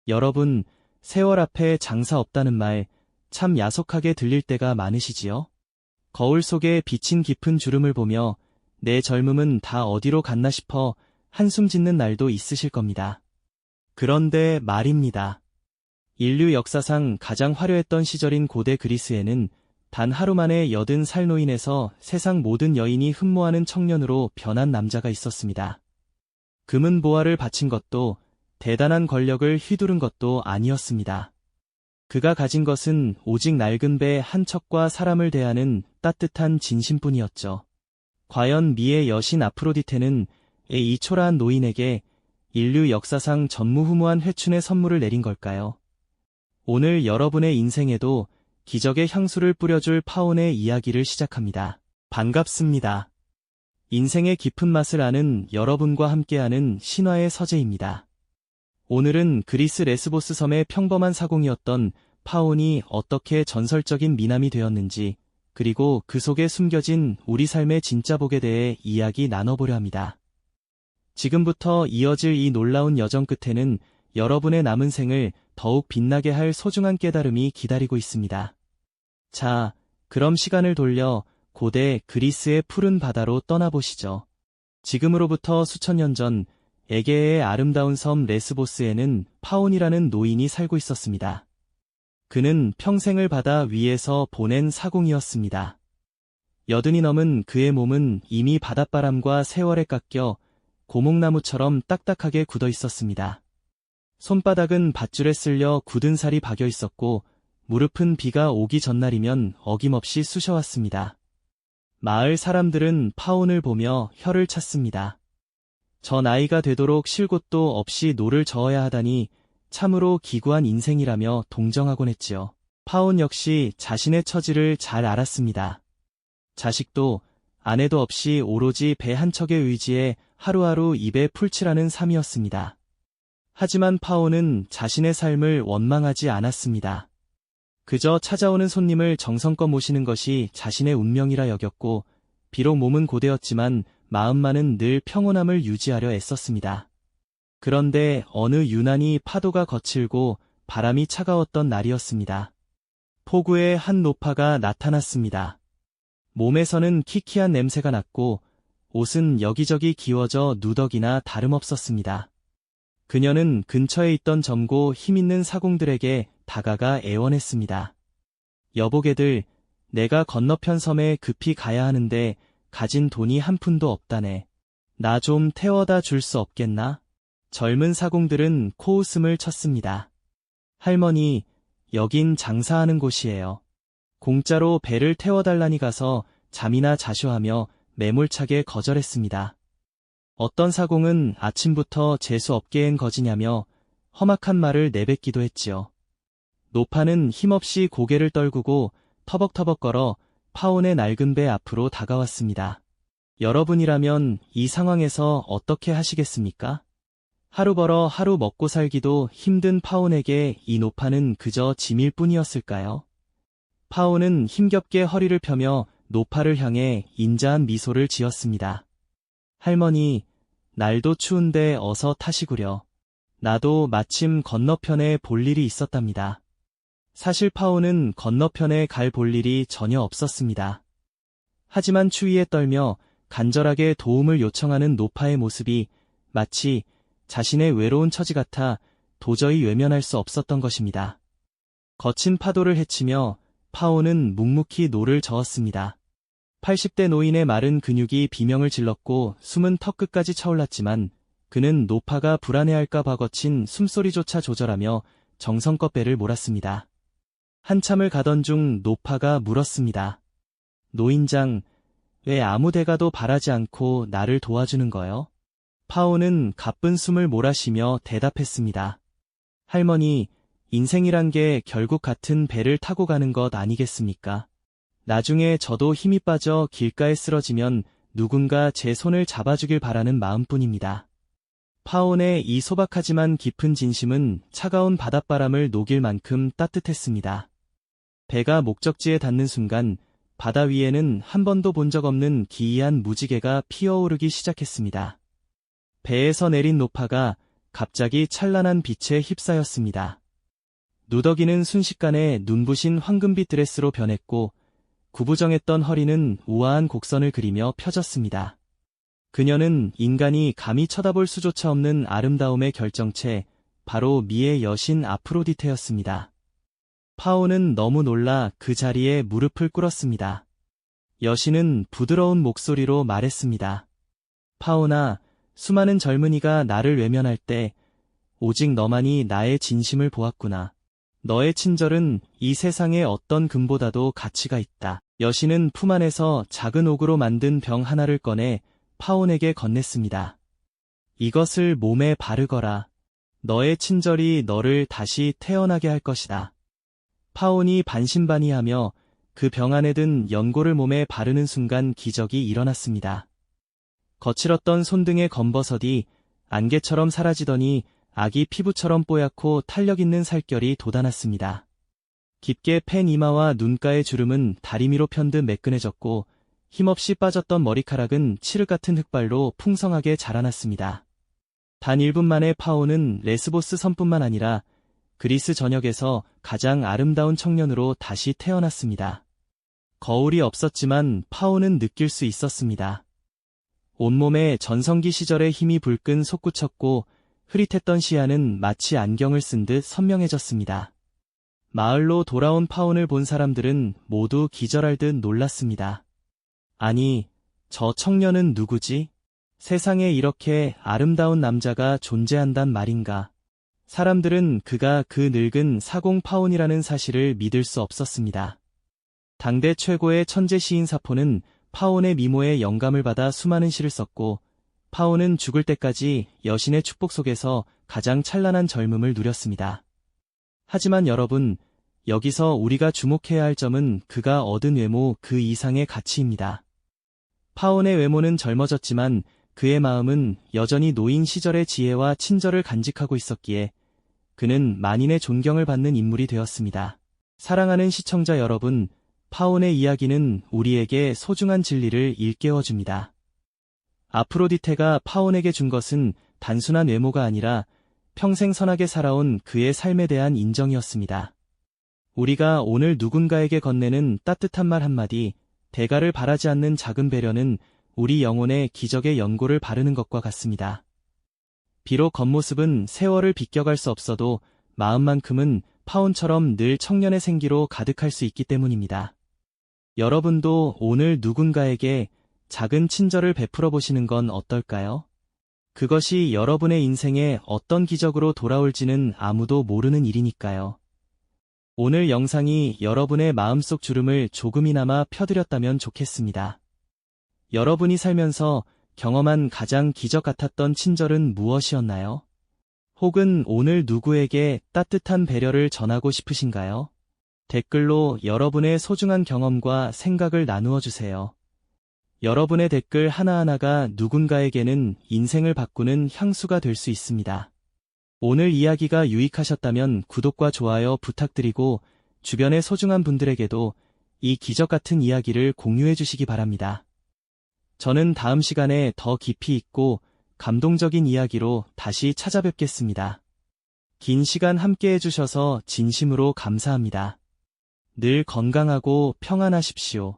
여러분, 세월 앞에 장사 없다는 말 참 야속하게 들릴 때가 많으시지요? 거울 속에 비친 깊은 주름을 보며 내 젊음은 다 어디로 갔나 싶어 한숨 짓는 날도 있으실 겁니다. 그런데 말입니다. 인류 역사상 가장 화려했던 시절인 고대 그리스에는 단 하루 만에 80살 노인에서 세상 모든 여인이 흠모하는 청년으로 변한 남자가 있었습니다. 금은 보화를 바친 것도 대단한 권력을 휘두른 것도 아니었습니다. 그가 가진 것은 오직 낡은 배 한 척과 사람을 대하는 따뜻한 진심뿐이었죠. 과연 미의 여신 아프로디테는 이 초라한 노인에게 인류 역사상 전무후무한 회춘의 선물을 내린 걸까요? 오늘 여러분의 인생에도 기적의 향수를 뿌려줄 파온의 이야기를 시작합니다. 반갑습니다. 인생의 깊은 맛을 아는 여러분과 함께하는 신화의 서재입니다. 오늘은 그리스 레스보스 섬의 평범한 사공이었던 파온이 어떻게 전설적인 미남이 되었는지, 그리고 그 속에 숨겨진 우리 삶의 진짜 복에 대해 이야기 나눠보려 합니다. 지금부터 이어질 이 놀라운 여정 끝에는 여러분의 남은 생을 더욱 빛나게 할 소중한 깨달음이 기다리고 있습니다. 자, 그럼 시간을 돌려 고대 그리스의 푸른 바다로 떠나보시죠. 지금으로부터 수천 년 전 에게의 아름다운 섬 레스보스에는 파온이라는 노인이 살고 있었습니다. 그는 평생을 바다 위에서 보낸 사공이었습니다. 80이 넘은 그의 몸은 이미 바닷바람과 세월에 깎여 고목나무처럼 딱딱하게 굳어 있었습니다. 손바닥은 밧줄에 쓸려 굳은 살이 박여 있었고 무릎은 비가 오기 전날이면 어김없이 쑤셔왔습니다. 마을 사람들은 파온을 보며 혀를 찼습니다. 저 나이가 되도록 쉴 곳도 없이 노를 저어야 하다니 참으로 기구한 인생이라며 동정하곤 했지요. 파온 역시 자신의 처지를 잘 알았습니다. 자식도 아내도 없이 오로지 배 한 척의 의지에 하루하루 입에 풀칠하는 삶이었습니다. 하지만 파온은 자신의 삶을 원망하지 않았습니다. 그저 찾아오는 손님을 정성껏 모시는 것이 자신의 운명이라 여겼고, 비록 몸은 고되었지만 마음만은 늘 평온함을 유지하려 애썼습니다. 그런데 어느 유난히 파도가 거칠고 바람이 차가웠던 날이었습니다. 포구에 한 노파가 나타났습니다. 몸에서는 키키한 냄새가 났고 옷은 여기저기 기워져 누더기나 다름없었습니다. 그녀는 근처에 있던 젊고 힘있는 사공들에게 다가가 애원했습니다. 여보게들, 내가 건너편 섬에 급히 가야 하는데 가진 돈이 한 푼도 없다네. 나 좀 태워다 줄 수 없겠나? 젊은 사공들은 코웃음을 쳤습니다. 할머니, 여긴 장사하는 곳이에요. 공짜로 배를 태워달라니 가서 잠이나 자쇼하며 매몰차게 거절했습니다. 어떤 사공은 아침부터 재수없게엔 거지냐며 험악한 말을 내뱉기도 했지요. 노파는 힘없이 고개를 떨구고 터벅터벅 걸어 파온의 낡은 배 앞으로 다가왔습니다. 여러분이라면 이 상황에서 어떻게 하시겠습니까? 하루 벌어 하루 먹고 살기도 힘든 파온에게 이 노파는 그저 짐일 뿐이었을까요? 파온은 힘겹게 허리를 펴며 노파를 향해 인자한 미소를 지었습니다. 할머니, 날도 추운데 어서 타시구려. 나도 마침 건너편에 볼 일이 있었답니다. 사실 파온은 건너편에 갈 볼 일이 전혀 없었습니다. 하지만 추위에 떨며 간절하게 도움을 요청하는 노파의 모습이 마치 자신의 외로운 처지 같아 도저히 외면할 수 없었던 것입니다. 거친 파도를 헤치며 파온은 묵묵히 노를 저었습니다. 80대 노인의 마른 근육이 비명을 질렀고 숨은 턱끝까지 차올랐지만 그는 노파가 불안해할까 봐 거친 숨소리조차 조절하며 정성껏 배를 몰았습니다. 한참을 가던 중 노파가 물었습니다. 노인장, 왜 아무 대가도 바라지 않고 나를 도와주는 거요? 파온은 가쁜 숨을 몰아쉬며 대답했습니다. 할머니, 인생이란 게 결국 같은 배를 타고 가는 것 아니겠습니까? 나중에 저도 힘이 빠져 길가에 쓰러지면 누군가 제 손을 잡아주길 바라는 마음뿐입니다. 파온의 이 소박하지만 깊은 진심은 차가운 바닷바람을 녹일 만큼 따뜻했습니다. 배가 목적지에 닿는 순간 바다 위에는 한 번도 본 적 없는 기이한 무지개가 피어오르기 시작했습니다. 배에서 내린 노파가 갑자기 찬란한 빛에 휩싸였습니다. 누더기는 순식간에 눈부신 황금빛 드레스로 변했고 구부정했던 허리는 우아한 곡선을 그리며 펴졌습니다. 그녀는 인간이 감히 쳐다볼 수조차 없는 아름다움의 결정체, 바로 미의 여신 아프로디테였습니다. 파오는 너무 놀라 그 자리에 무릎을 꿇었습니다. 여신은 부드러운 목소리로 말했습니다. 파오나, 수많은 젊은이가 나를 외면할 때 오직 너만이 나의 진심을 보았구나. 너의 친절은 이 세상의 어떤 금보다도 가치가 있다. 여신은 품 안에서 작은 옥으로 만든 병 하나를 꺼내 파온에게 건넸습니다. 이것을 몸에 바르거라. 너의 친절이 너를 다시 태어나게 할 것이다. 파온이 반신반의하며 그 병 안에 든 연고를 몸에 바르는 순간 기적이 일어났습니다. 거칠었던 손등의 검버섯이 안개처럼 사라지더니 아기 피부처럼 뽀얗고 탄력 있는 살결이 돋아났습니다. 깊게 팬 이마와 눈가의 주름은 다리미로 편듯 매끈해졌고 힘없이 빠졌던 머리카락은 칠흑 같은 흑발로 풍성하게 자라났습니다. 단 1분 만에 파오는 레스보스 섬뿐만 아니라 그리스 전역에서 가장 아름다운 청년으로 다시 태어났습니다. 거울이 없었지만 파오는 느낄 수 있었습니다. 온몸에 전성기 시절의 힘이 불끈 솟구쳤고 흐릿했던 시야는 마치 안경을 쓴 듯 선명해졌습니다. 마을로 돌아온 파온을 본 사람들은 모두 기절할 듯 놀랐습니다. 아니, 저 청년은 누구지? 세상에 이렇게 아름다운 남자가 존재한단 말인가? 사람들은 그가 그 늙은 사공 파온이라는 사실을 믿을 수 없었습니다. 당대 최고의 천재 시인 사포는 파온의 미모에 영감을 받아 수많은 시를 썼고 파온은 죽을 때까지 여신의 축복 속에서 가장 찬란한 젊음을 누렸습니다. 하지만 여러분, 여기서 우리가 주목해야 할 점은 그가 얻은 외모 그 이상의 가치입니다. 파온의 외모는 젊어졌지만 그의 마음은 여전히 노인 시절의 지혜와 친절을 간직하고 있었기에 그는 만인의 존경을 받는 인물이 되었습니다. 사랑하는 시청자 여러분, 파온의 이야기는 우리에게 소중한 진리를 일깨워줍니다. 아프로디테가 파온에게 준 것은 단순한 외모가 아니라 평생 선하게 살아온 그의 삶에 대한 인정이었습니다. 우리가 오늘 누군가에게 건네는 따뜻한 말 한마디, 대가를 바라지 않는 작은 배려는 우리 영혼에 기적의 연고를 바르는 것과 같습니다. 비록 겉모습은 세월을 비껴갈 수 없어도 마음만큼은 파온처럼 늘 청년의 생기로 가득할 수 있기 때문입니다. 여러분도 오늘 누군가에게 작은 친절을 베풀어 보시는 건 어떨까요? 그것이 여러분의 인생에 어떤 기적으로 돌아올지는 아무도 모르는 일이니까요. 오늘 영상이 여러분의 마음속 주름을 조금이나마 펴드렸다면 좋겠습니다. 여러분이 살면서 경험한 가장 기적 같았던 친절은 무엇이었나요? 혹은 오늘 누구에게 따뜻한 배려를 전하고 싶으신가요? 댓글로 여러분의 소중한 경험과 생각을 나누어 주세요. 여러분의 댓글 하나하나가 누군가에게는 인생을 바꾸는 향수가 될 수 있습니다. 오늘 이야기가 유익하셨다면 구독과 좋아요 부탁드리고 주변의 소중한 분들에게도 이 기적 같은 이야기를 공유해 주시기 바랍니다. 저는 다음 시간에 더 깊이 있고 감동적인 이야기로 다시 찾아뵙겠습니다. 긴 시간 함께 해주셔서 진심으로 감사합니다. 늘 건강하고 평안하십시오.